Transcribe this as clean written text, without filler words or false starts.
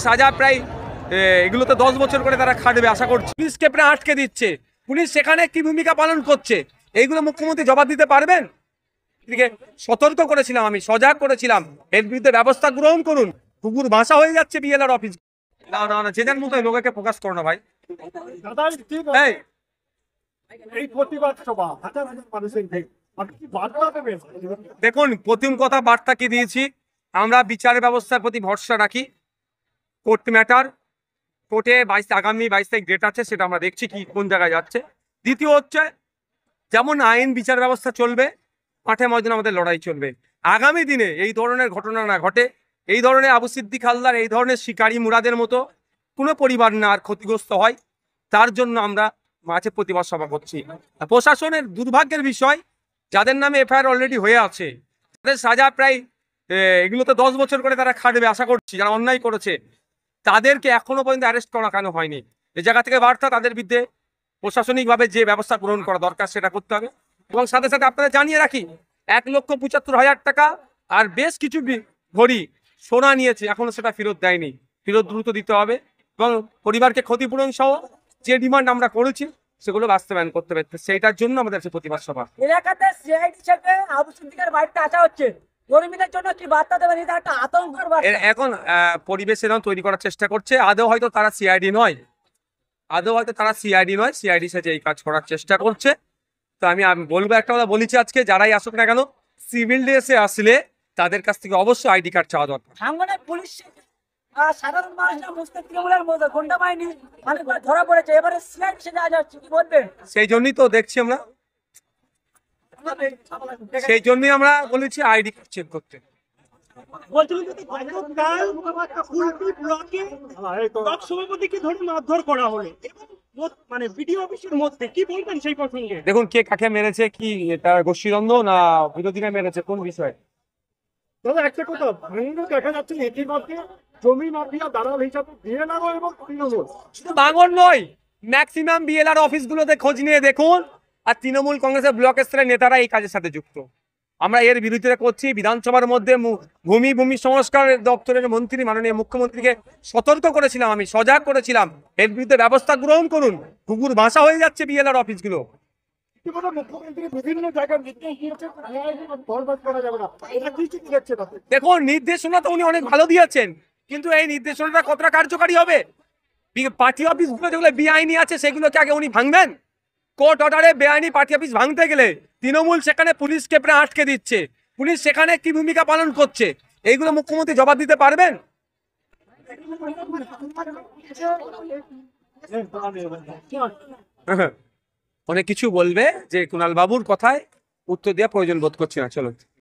সাজা প্রায় এগুলোতে 10 বছর করে তারা খাটবে আশা করছি। পুলিশকে প্রায় আটকে দিচ্ছে, পুলিশ সেখানে কি ভূমিকা পালন করছে এইগুলো মুখ্যমন্ত্রী জবাব দিতে পারবেন? এদিকে সতর্ক করেছিলাম, আমি সজাগ করেছিলাম, এর বিরুদ্ধে ব্যবস্থা গ্রহণ করুন। কুকুর ভাষা হয়ে যাচ্ছে বিএলআর অফিস। না না না, যে যার মতো লোককে ফোকাস করো না ভাই। দেখুন, প্রথম কথা বার্তা কি দিয়েছি, আমরা বিচার ব্যবস্থার প্রতি ভরসা রাখি। কোর্ট ম্যাটার, কোর্টে আগামী 22 তারিখ ডেট আছে, সেটা আমরা দেখছি কি কোন জায়গায় যাচ্ছে। দ্বিতীয় হচ্ছে, যেমন আইন বিচার ব্যবস্থা চলবে, মাঠে ময়দানে আমাদের লড়াই চলবে। আগামী দিনে এই ধরনের ঘটনা না ঘটে, এই ধরনের আবু সিদ্দিক হালদার, এই ধরনের শিকারী মুরাদের মতো কোনো পরিবার না আর ক্ষতিগ্রস্ত হয়, তার জন্য আমরা মাঝে প্রতিবাদ সভা করছি। প্রশাসনের দুর্ভাগ্যের বিষয়, যাদের নামে এফআইআর অলরেডি হয়ে আছে, তাদের সাজা প্রায় এগুলোতে 10 বছর করে তারা খাটবে আশা করছি। যারা অন্যায় করেছে তাদেরকে এখনো পর্যন্ত অ্যারেস্ট করা কেন হয়নি, এই জায়গা থেকে বার্তা, তাদের বিরুদ্ধে প্রশাসনিকভাবে যে ব্যবস্থা গ্রহণ করা দরকার সেটা করতে হবে। এবং সাথে সাথে আপনাদের জানিয়ে রাখি, 1,75,000 টাকা আর বেশ কিছু ভরি সোনা নিয়েছে, এখনো সেটা ফেরত দেয়নি, ফেরত দ্রুত দিতে হবে। এবং পরিবারকে ক্ষতিপূরণ সহ যে ডিমান্ড আমরা করেছি সেগুলো বাস্তবায়ন করতে হবে, সেইটার জন্য আমাদের প্রতিবাদ সভা। এলাকাতে সিআইডি হিসেবে আবু সিদ্দিকের বাড়িতে আসা হচ্ছে, কর্মীদের জন্য কি বার্তা দেবেন? এটা একটা আতঙ্কের বার্তা। এখন পরিবেশ এরকম তৈরি করার চেষ্টা করছে, আদৌ হয়তো তারা সিআইডি নয়, সিআইডি সাথে এই কাজ করার চেষ্টা করছে। তো আমি বলবো, একটা কথা বলেছি আজকে, যারাই আসুক না কেন, সিভিল ড্রেসে আসলে তাদের কাছ থেকে অবশ্যই আইডি কার্ড চাওয়া দরকার। সামনে পুলিশ সাধারণ মানুষরা মুসলিম তৃণমূলের মধ্যে গুন্ডা বাহিনী অনেকবার ধরা পড়েছে, এবারে সিআইডি সেজে আসা হচ্ছে, কি বলবেন? সেই জন্যই তো দেখছি আমরা, সেই জন্যই আমরা বলেছি আইডি কার্ড চেক করতে। দেখুন, কে কাকে মেরেছে, কি এটা গোষ্ঠীদ্বন্দ্ব না বিরোধীরা মেরেছে, কোন বিষয়? দাদা একটা কথা, দেখা যাচ্ছে ইতিমধ্যে জমি মাফিয়া দালাল হিসাবে বিএলআরও এবং তৃণমূল, শুধু ভাঙন নয়, ম্যাক্সিমাম বিএলআর অফিসগুলোতে খোঁজ নিয়ে দেখুন, আর তৃণমূল কংগ্রেসের ব্লক স্তরের নেতারা এই কাজের সাথে যুক্ত। আমরা এর বিরোধিতা করছি। বিধানসভার মধ্যে ভূমি সংস্কার দপ্তরের মন্ত্রী মাননীয় মুখ্যমন্ত্রীকে সতর্ক করেছিলাম, আমি সজাগ করেছিলাম, এর বিরুদ্ধে ব্যবস্থা গ্রহণ করুন। কুকুর ভাষা হয়ে যাচ্ছে বিএলআর অফিসগুলো। বিভিন্ন জায়গায় নির্দেশ দিয়েছে, বরবাদ করা যাবে না, এটা কি দেখছে? দেখুন, নির্দেশনা তো উনি অনেক ভালো দিয়েছেন, কিন্তু এই নির্দেশনাটা কতটা কার্যকারী হবে? পার্টি অফিসগুলো যেগুলো বেআইনি আছে সেগুলোকে আগে উনি ভাঙবেন। কোর্ট অর্ডারে বেআইনি পার্টি অফিস ভাঙতে গেলে তৃণমূল সেখানে পুলিশকে প্রায় আটকে দিচ্ছে, পুলিশ সেখানে কি ভূমিকা পালন করছে এইগুলো মুখ্যমন্ত্রী জবাব দিতে পারবেন? অনেক কিছু বলবে, যে কুণাল বাবুর কথায় উত্তর দেওয়া প্রয়োজন বোধ করছি না। চলো।